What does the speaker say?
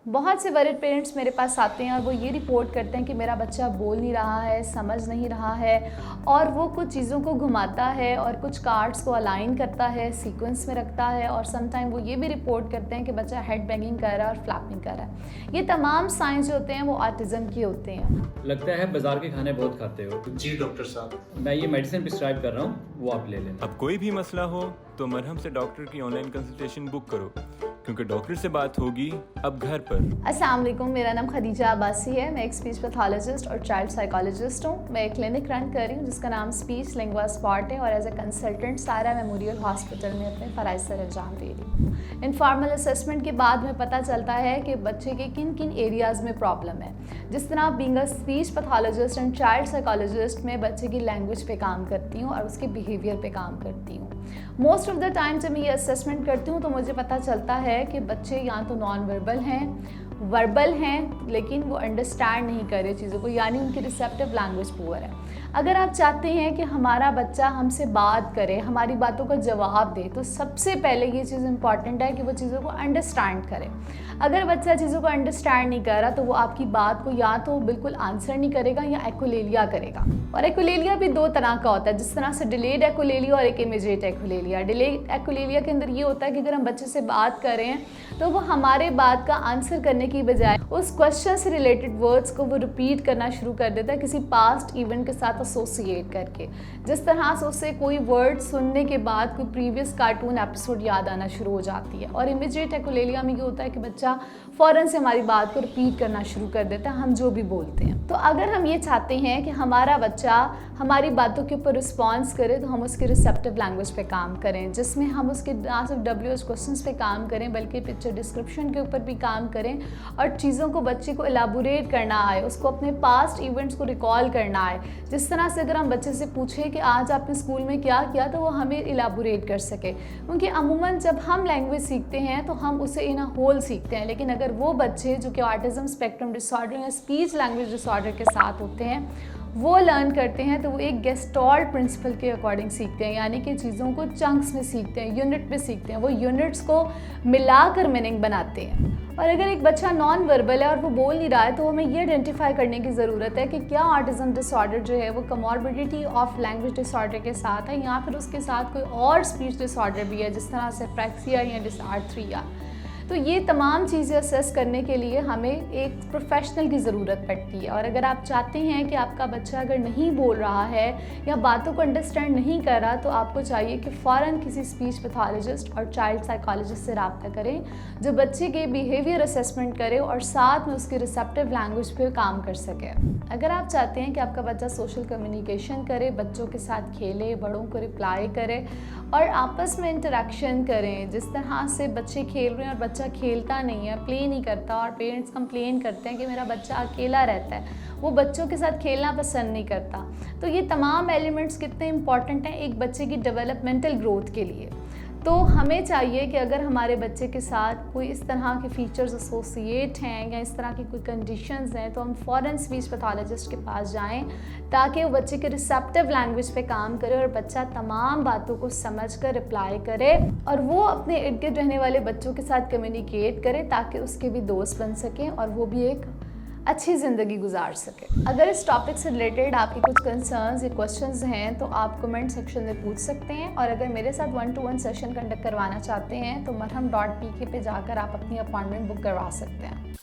बहुत से worried parents मेरे पास आते हैं और वो ये रिपोर्ट करते हैं कि मेरा बच्चा बोल नहीं रहा है, समझ नहीं रहा है और वो कुछ चीज़ों को घुमाता है और कुछ कार्ड्स को अलाइन करता है, सीक्वेंस में रखता है और समटाइम वो ये भी रिपोर्ट करते हैं कि बच्चा हेड बैंगिंग कर रहा है और फ्लैपिंग कर रहा है। ये तमाम साइंस जो होते हैं वो ऑटिज़म के होते हैं। लगता है बाजार के खाने बहुत खाते हो। जी डॉक्टर साहब, मैं ये मेडिसिन प्रिस्क्राइब कर रहा हूँ, वो आप ले लेना। अब कोई भी मसला हो तो मरहम से डॉक्टर की ऑनलाइन कंसल्टेशन बुक करो, क्योंकि डॉक्टर से बात होगी अब घर पर। अस्सलाम वालेकुम, मेरा नाम खदीजा अब्बासी है। मैं एक स्पीच पैथोलॉजिस्ट और चाइल्ड साइकोलॉजिस्ट हूँ। मैं एक क्लिनिक रन कर रही हूँ जिसका नाम स्पीच लिंग्वा स्पॉट है और एज ए कंसल्टेंट सारा मेमोरियल हॉस्पिटल में अपने फ़राइज़ सर अंजाम दे रही हूँ। इनफॉर्मल असेसमेंट के बाद में पता चलता है कि बच्चे के किन किन एरियाज़ में प्रॉब्लम है। जिस तरह being a speech pathologist and child psychologist में बच्चे की लैंग्वेज पे काम करती हूँ और उसके बिहेवियर पे काम करती हूँ। मोस्ट ऑफ द टाइम जब मैं ये असेसमेंट करती हूँ तो मुझे पता चलता है कि बच्चे या तो नॉन वर्बल हैं, वर्बल हैं लेकिन वो अंडरस्टैंड नहीं कर रहे चीज़ों को, यानी उनकी रिसेप्टिव लैंग्वेज पुअर है। अगर आप चाहते हैं कि हमारा बच्चा हमसे बात करे, हमारी बातों का जवाब दे, तो सबसे पहले ये चीज़ इंपॉर्टेंट है कि वो चीज़ों को अंडरस्टैंड करे। अगर बच्चा चीज़ों को अंडरस्टैंड नहीं कर रहा तो वो आपकी बात को या तो बिल्कुल आंसर नहीं करेगा या एक्विलेलिया करेगा। और एक्विलेलिया भी दो तरह का होता है, जिस तरह से डिलेड एक्विलेलिया और एक इमीडिएट एक्विलेलिया। डिलेड एक्विलेलिया के अंदर ये होता है कि अगर हम बच्चे से बात कर रहे हैं तो वो हमारे बात का आंसर करने की बजाय उस क्वेश्चन से रिलेटेड वर्ड्स को वो रिपीट करना शुरू कर देता है किसी पास्ट इवेंट के साथ एसोसिएट करके। जिस तरह से उसे कोई वर्ड सुनने के बाद कोई प्रीवियस कार्टून एपिसोड याद आना शुरू हो जाती है। और इमीडिएट एक्विलेलिया में ये होता है कि बच्चा फ़ौरन से हमारी बात को रिपीट करना शुरू कर देता है, हम जो भी बोलते हैं। तो अगर हम ये चाहते हैं कि हमारा बच्चा हमारी बातों के ऊपर रिस्पॉन्स करे तो हम उसके रिसेप्टिव लैंग्वेज पे काम करें, जिसमें हम उसके ना सिर्फ WH क्वेश्चंस पे काम करें बल्कि पिक्चर डिस्क्रिप्शन के ऊपर भी काम करें और चीज़ों को बच्चे को एलाबोरेट करना आए, उसको अपने पास्ट इवेंट्स को रिकॉल करना आए। जिस तरह से अगर हम बच्चे से पूछें कि आज आपने स्कूल में क्या किया तो वो हमें एलाबोरेट कर सके, क्योंकि अमूमन जब हम लैंग्वेज सीखते हैं तो हम उसे इन अ होल सीखते हैं। लेकिन अगर वो बच्चे जो कि ऑटिज़म स्पेक्ट्रम डिसऑर्डर या स्पीच लैंग्वेज डिसऑर्डर के साथ होते हैं वो लर्न करते हैं तो वो एक गेस्टॉल्ट प्रिंसिपल के अकॉर्डिंग सीखते हैं, यानी कि चीज़ों को चंक्स में सीखते हैं, यूनिट में सीखते हैं। वो यूनिट्स को मिलाकर मीनिंग बनाते हैं। और अगर एक बच्चा नॉन वर्बल है और वो बोल नहीं रहा है तो हमें ये आइडेंटिफाई करने की ज़रूरत है कि क्या ऑटिज़म डिसऑर्डर जो है वो कमॉर्बिडिटी ऑफ लैंग्वेज डिसऑर्डर के साथ है या फिर उसके साथ कोई और स्पीच डिसऑर्डर भी है, जिस तरह से फ्रैक्सिया या डिसआर्थरिया। तो ये तमाम चीज़ें असेस करने के लिए हमें एक प्रोफेशनल की ज़रूरत पड़ती है। और अगर आप चाहते हैं कि आपका बच्चा अगर नहीं बोल रहा है या बातों को अंडरस्टैंड नहीं कर रहा तो आपको चाहिए कि फ़ौरन किसी स्पीच पैथोलॉजिस्ट और चाइल्ड साइकोलॉजिस्ट से रब्ता करें जो बच्चे के बिहेवियर असेसमेंट करे और साथ में उसके रिसेप्टिव लैंग्वेज पे काम कर सके। अगर आप चाहते हैं कि आपका बच्चा सोशल कम्युनिकेशन करे, बच्चों के साथ खेले, बड़ों को रिप्लाई करे और आपस में इंटरेक्शन करें, जिस तरह से बच्चे खेल रहे हैं और बच्चा खेलता नहीं है, प्ले नहीं करता और पेरेंट्स कंप्लेन करते हैं कि मेरा बच्चा अकेला रहता है, वो बच्चों के साथ खेलना पसंद नहीं करता। तो ये तमाम एलिमेंट्स कितने इंपॉर्टेंट हैं एक बच्चे की डेवलपमेंटल ग्रोथ के लिए। तो हमें चाहिए कि अगर हमारे बच्चे के साथ कोई इस तरह के फीचर्स एसोसिएट हैं या इस तरह की कोई कंडीशंस हैं तो हम फ़ौरन स्पीच पैथोलॉजिस्ट के पास जाएं ताकि वो बच्चे के रिसेप्टिव लैंग्वेज पे काम करे और बच्चा तमाम बातों को समझकर रिप्लाई करे और वो अपने इर्द गिर्द रहने वाले बच्चों के साथ कम्युनिकेट करे ताकि उसके भी दोस्त बन सकें और वो भी एक अच्छी ज़िंदगी गुजार सके। अगर इस टॉपिक से रिलेटेड आपके कुछ कंसर्न्स या क्वेश्चंस हैं तो आप कमेंट सेक्शन में पूछ सकते हैं और अगर मेरे साथ 1-to-1 सेशन कंडक्ट करवाना चाहते हैं तो marham.pk पे जाकर आप अपनी अपॉइंटमेंट बुक करवा सकते हैं।